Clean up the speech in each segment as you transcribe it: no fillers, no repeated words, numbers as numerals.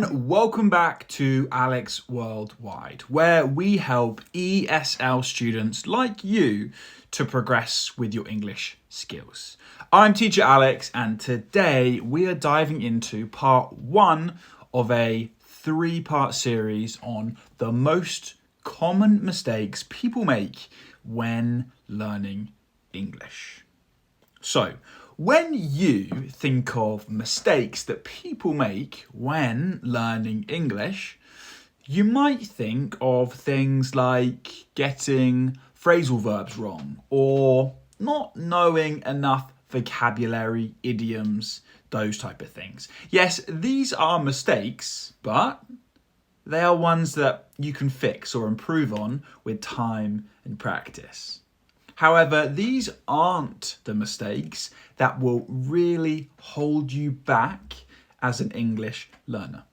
Welcome back to Alex Worldwide, where we help ESL students like you to progress with your English skills. I'm teacher Alex, and today we are diving into part 1 of a 3-part series on the most common mistakes people make when learning English. So, when you think of mistakes that people make when learning English, you might think of things like getting phrasal verbs wrong or not knowing enough vocabulary, idioms, those type of things. Yes, these are mistakes, but they are ones that you can fix or improve on with time and practice. However, these aren't the mistakes that will really hold you back as an English learner.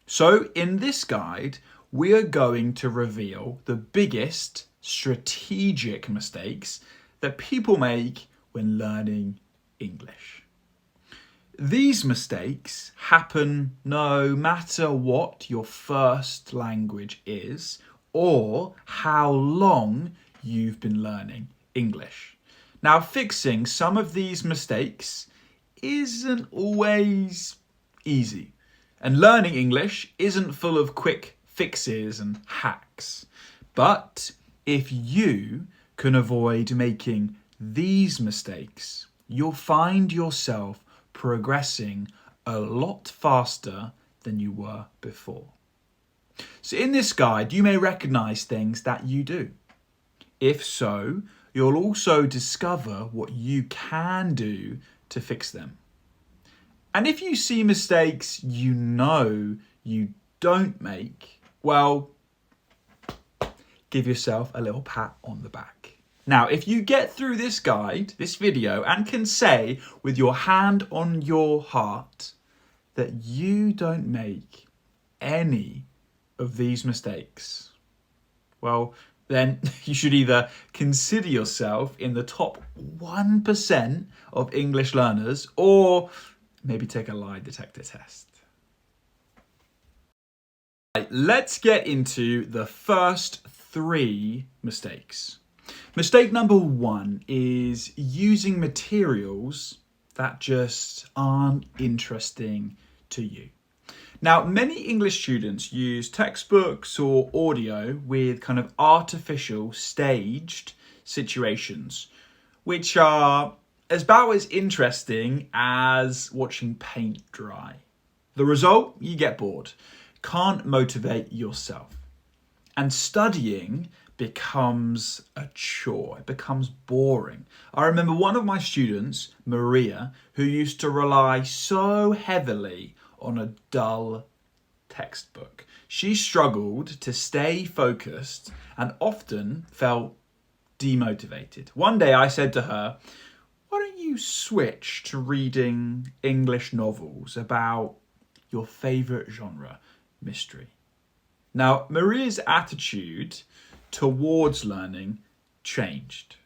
So in this guide, we are going to reveal the biggest strategic mistakes that people make when learning English. These mistakes happen no matter what your first language is or how long you've been learning English. Now, fixing some of these mistakes isn't always easy, and learning English isn't full of quick fixes and hacks. But if you can avoid making these mistakes, you'll find yourself progressing a lot faster than you were before. So in this guide, you may recognize things that you do. If so, you'll also discover what you can do to fix them. And if you see mistakes you know you don't make, well, give yourself a little pat on the back. Now, if you get through this guide, this video, and can say with your hand on your heart that you don't make any of these mistakes, well, then you should either consider yourself in the top 1% of English learners or maybe take a lie detector test. Right, let's get into the first 3 mistakes. Mistake number 1 is using materials that just aren't interesting to you. Now, many English students use textbooks or audio with kind of artificial, staged situations, which are about as interesting as watching paint dry. The result, you get bored, can't motivate yourself. And studying becomes a chore, it becomes boring. I remember one of my students, Maria, who used to rely so heavily on a dull textbook. She struggled to stay focused and often felt demotivated. One day I said to her, why don't you switch to reading English novels about your favourite genre, mystery? Now, Maria's attitude towards learning changed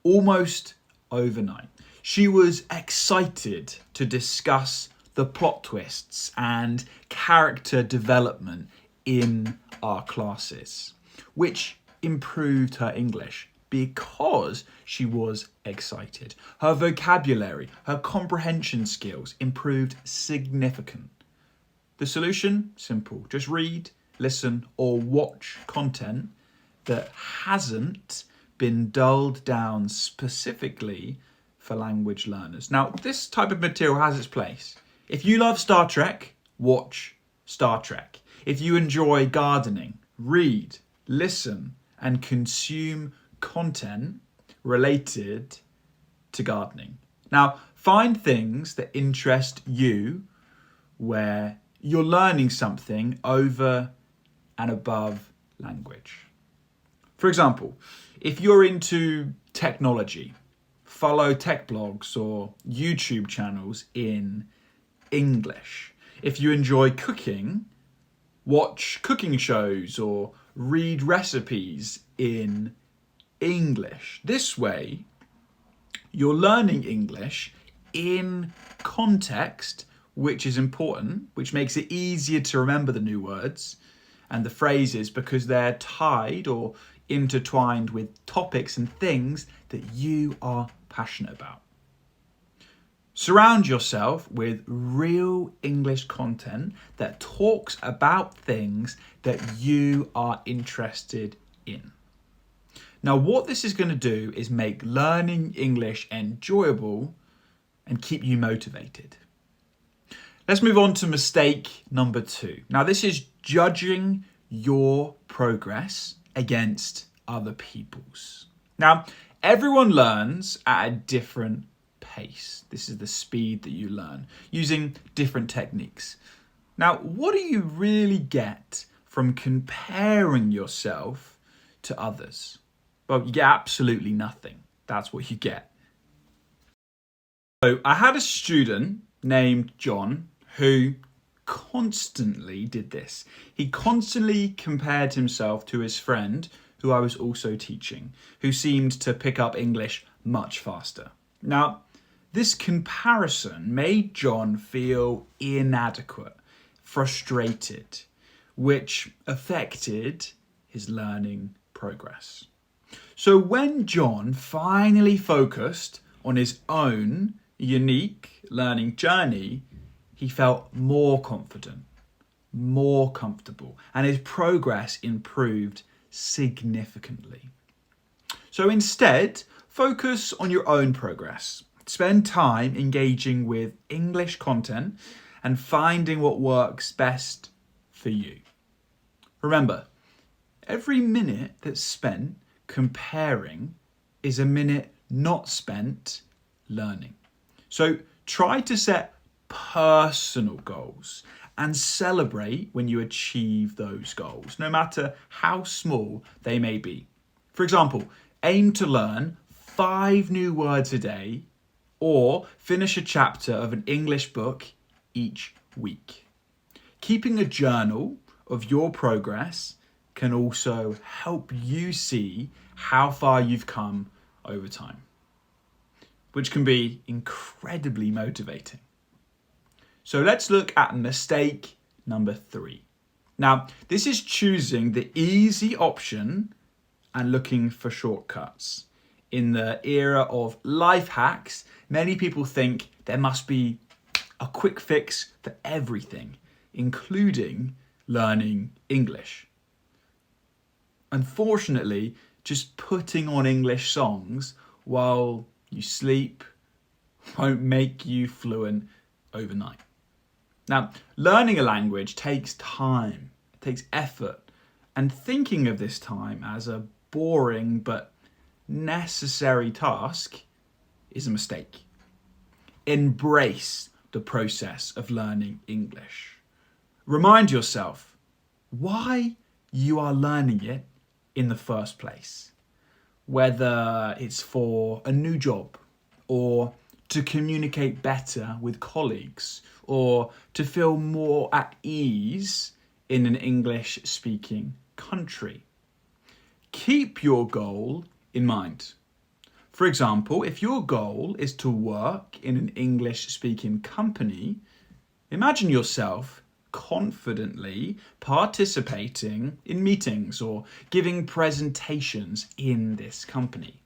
almost overnight. She was excited to discuss the plot twists and character development in our classes, which improved her English because she was excited. Her vocabulary, her comprehension skills improved significantly. The solution? Simple. Just read, listen, or watch content that hasn't been dulled down specifically for language learners. Now, this type of material has its place. If you love Star Trek, watch Star Trek. If you enjoy gardening, read, listen, and consume content related to gardening. Now, find things that interest you where you're learning something over and above language. For example, if you're into technology, follow tech blogs or YouTube channels in English. If you enjoy cooking, watch cooking shows or read recipes in English. This way, you're learning English in context which is important, which makes it easier to remember the new words and the phrases because they're tied or intertwined with topics and things that you are passionate about. Surround yourself with real English content that talks about things that you are interested in. Now, what this is going to do is make learning English enjoyable and keep you motivated. Let's move on to mistake number 2. Now, this is judging your progress against other people's. Now, everyone learns at a different pace. This is the speed that you learn using different techniques. Now, what do you really get from comparing yourself to others? Well, you get absolutely nothing. That's what you get. So I had a student named John who constantly did this. He constantly compared himself to his friend who I was also teaching, who seemed to pick up English much faster. Now, this comparison made John feel inadequate, frustrated, which affected his learning progress. So when John finally focused on his own unique learning journey, he felt more confident, more comfortable, and his progress improved significantly. So instead, focus on your own progress. Spend time engaging with English content and finding what works best for you. Remember, every minute that's spent comparing is a minute not spent learning. So try to set personal goals and celebrate when you achieve those goals, no matter how small they may be. For example, aim to learn 5 new words a day or finish a chapter of an English book each week. Keeping a journal of your progress can also help you see how far you've come over time, which can be incredibly motivating. So let's look at mistake number 3. Now, this is choosing the easy option and looking for shortcuts. In the era of life hacks, many people think there must be a quick fix for everything, including learning English. Unfortunately, just putting on English songs while you sleep won't make you fluent overnight. Now, learning a language takes time, it takes effort, and thinking of this time as a boring but necessary task is a mistake. Embrace the process of learning English. Remind yourself why you are learning it in the first place. Whether it's for a new job, or to communicate better with colleagues, or to feel more at ease in an English-speaking country. Keep your goal in mind. For example, if your goal is to work in an English-speaking company, imagine yourself confidently participating in meetings or giving presentations in this company.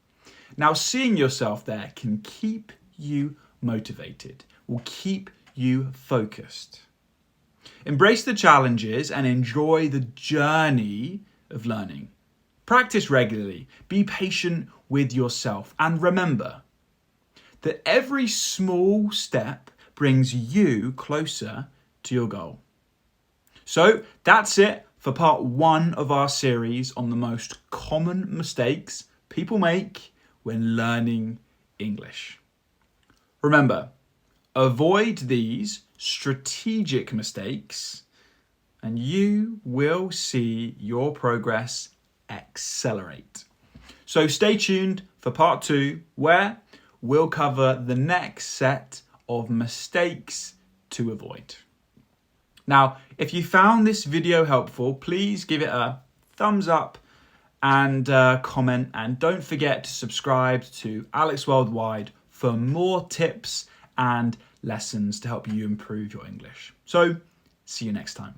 Now, seeing yourself there can keep you motivated, will keep you focused. Embrace the challenges and enjoy the journey of learning. Practice regularly, be patient with yourself, and remember that every small step brings you closer to your goal. So that's it for part 1 of our series on the most common mistakes people make when learning English. Remember, avoid these strategic mistakes and you will see your progress accelerate. So stay tuned for part 2, where we'll cover the next set of mistakes to avoid. Now, if you found this video helpful, please give it a thumbs up and comment, and don't forget to subscribe to Alex Worldwide for more tips and lessons to help you improve your English. So, see you next time.